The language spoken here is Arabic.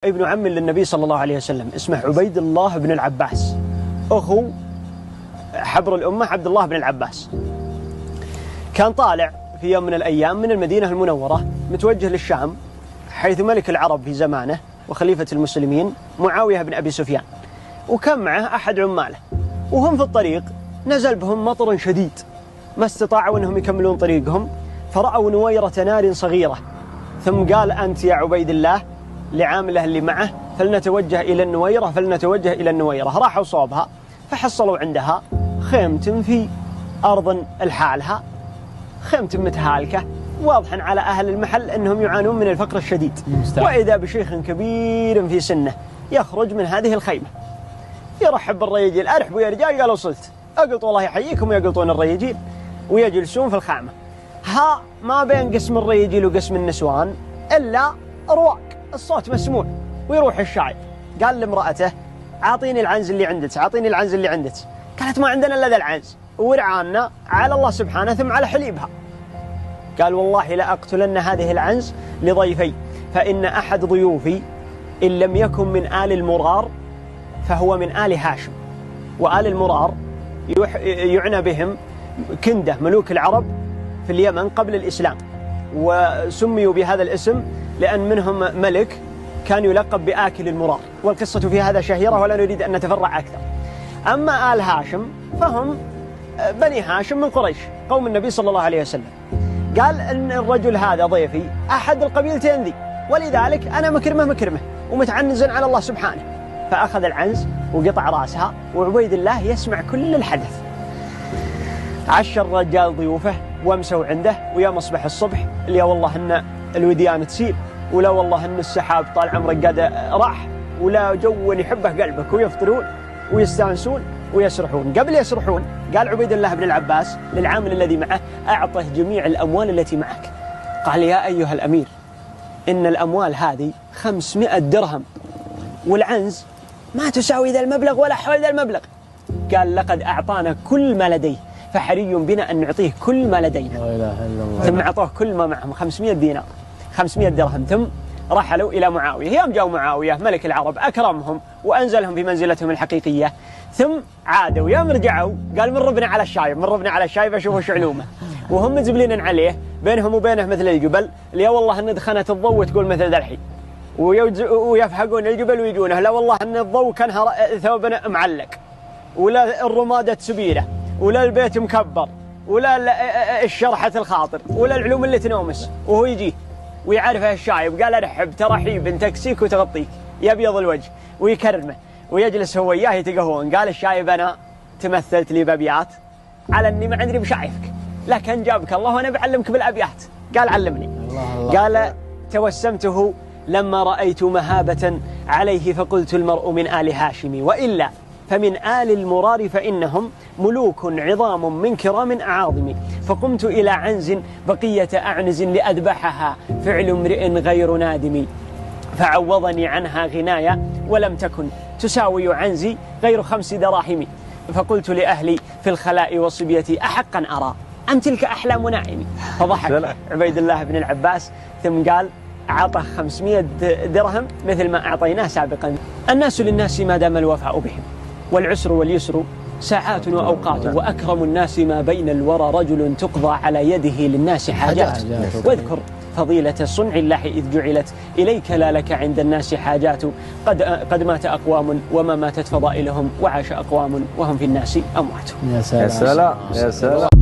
ابن عم للنبي صلى الله عليه وسلم، اسمه عبيد الله بن العباس، أخو حبر الأمة عبد الله بن العباس. كان طالع في يوم من الأيام من المدينة المنورة متوجه للشام، حيث ملك العرب في زمانه وخليفة المسلمين معاوية بن أبي سفيان، وكان معه أحد عماله. وهم في الطريق نزل بهم مطر شديد، ما استطاعوا أنهم يكملون طريقهم، فرأوا نويرة نار صغيرة. ثم قال: أنت يا عبيد الله لعامله اللي معه فلنتوجه إلى النويرة. راحوا صوبها فحصلوا عندها خيمة في أرض لحالها، خيمة متهالكة، واضحا على أهل المحل أنهم يعانون من الفقر الشديد. وإذا بشيخ كبير في سنه يخرج من هذه الخيمة يرحب بالرياجيل: أرحبوا يا رجال. قالوا: صلت. أقلط الله يحييكم، ويقلطون الرياجيل ويجلسون في الخامة. ها ما بين قسم الرياجيل وقسم النسوان إلا رواق، الصوت مسموع. ويروح الشاعر قال لامرأته: أعطيني العنز اللي عندك. قالت: ما عندنا إلا ذا العنز، ورعانا على الله سبحانه ثم على حليبها. قال: والله لأقتلن هذه العنز لضيفي، فإن أحد ضيوفي إن لم يكن من آل المرار فهو من آل هاشم. وآل المرار يعنى بهم كندة ملوك العرب في اليمن قبل الإسلام، وسميوا بهذا الاسم لأن منهم ملك كان يلقب بآكل المرار، والقصة في هذا شهيرة ولا نريد أن نتفرع أكثر. أما آل هاشم فهم بني هاشم من قريش قوم النبي صلى الله عليه وسلم. قال إن الرجل هذا ضيفي أحد القبيلتين ذي، ولذلك أنا مكرمه ومتعنزا على الله سبحانه. فأخذ العنز وقطع رأسها، وعبيد الله يسمع كل الحدث. عشر الرجال ضيوفه وامسوا عنده، ويا مصبح الصبح يا والله إن الوديان تسيل، ولا والله إن السحاب طال عمرك قد راح، ولا جو يحبه قلبك، ويفطرون ويستانسون ويسرحون. قبل يسرحون قال عبيد الله بن العباس للعامل الذي معه: أعطه جميع الأموال التي معك. قال: يا أيها الأمير، إن الأموال هذه 500 درهم، والعنز ما تساوي ذا المبلغ ولا حول ذا المبلغ. قال: لقد أعطانا كل ما لديه، فحري بنا أن نعطيه كل ما لدينا. لا إله إلا الله. ثم أعطوه كل ما معهم 500 دينار 500 درهم. ثم رحلوا إلى معاوية. يوم جاءوا معاوية ملك العرب أكرمهم وأنزلهم في منزلتهم الحقيقية. ثم عادوا، يوم رجعوا قال: من ربنا على الشايب أشوفوا شعلومه، وهم مزبلين عليه بينهم وبينه مثل الجبل. يا والله أن دخنت الضوء تقول مثل ذا الحين، ويفحقون الجبل ويجونه. لا والله أن الضوء كانها ثوبنا معلق، ولا الرمادة سبيلة، ولا البيت مكبر، ولا الشرحة الخاطر، ولا العلوم اللي تنومس. وهو يجيه ويعرفه الشايب. قال: أرحب ترحيب تكسيك وتغطيك يا بيض الوجه، ويكرمه ويجلس هو وياه يتقهون. قال الشايب: أنا تمثلت لي بأبيات على أني ما أدري بشايفك، لكن جابك الله وأنا بعلمك بالأبيات. قال: علمني. قال: توسمته لما رأيت مهابة عليه، فقلت المرء من آل هاشم، وإلا فمن آل المرار، فإنهم ملوك عظام من كرام أعاظم. فقمت إلى عنز بقية أعنز لأذبحها، فعل امرئ غير نادم. فعوضني عنها غنايا، ولم تكن تساوي عنزي غير 5 دراهم. فقلت لأهلي في الخلاء وصبيتي: أحقا أرى أم تلك أحلام نائم؟ فضحك عبيد الله بن العباس، ثم قال: أعطى 500 درهم مثل ما أعطيناه سابقا. الناس للناس ما دام الوفاء بهم، والعسر واليسر ساعات وأوقات، وأكرم الناس ما بين الورى رجل تقضى على يده للناس حاجات. واذكر فضيلة صنع الله إذ جعلت إليك لا لك عند الناس حاجات. قد مات أقوام وما ماتت فضائلهم، وعاش أقوام وهم في الناس أموات. يا سلام.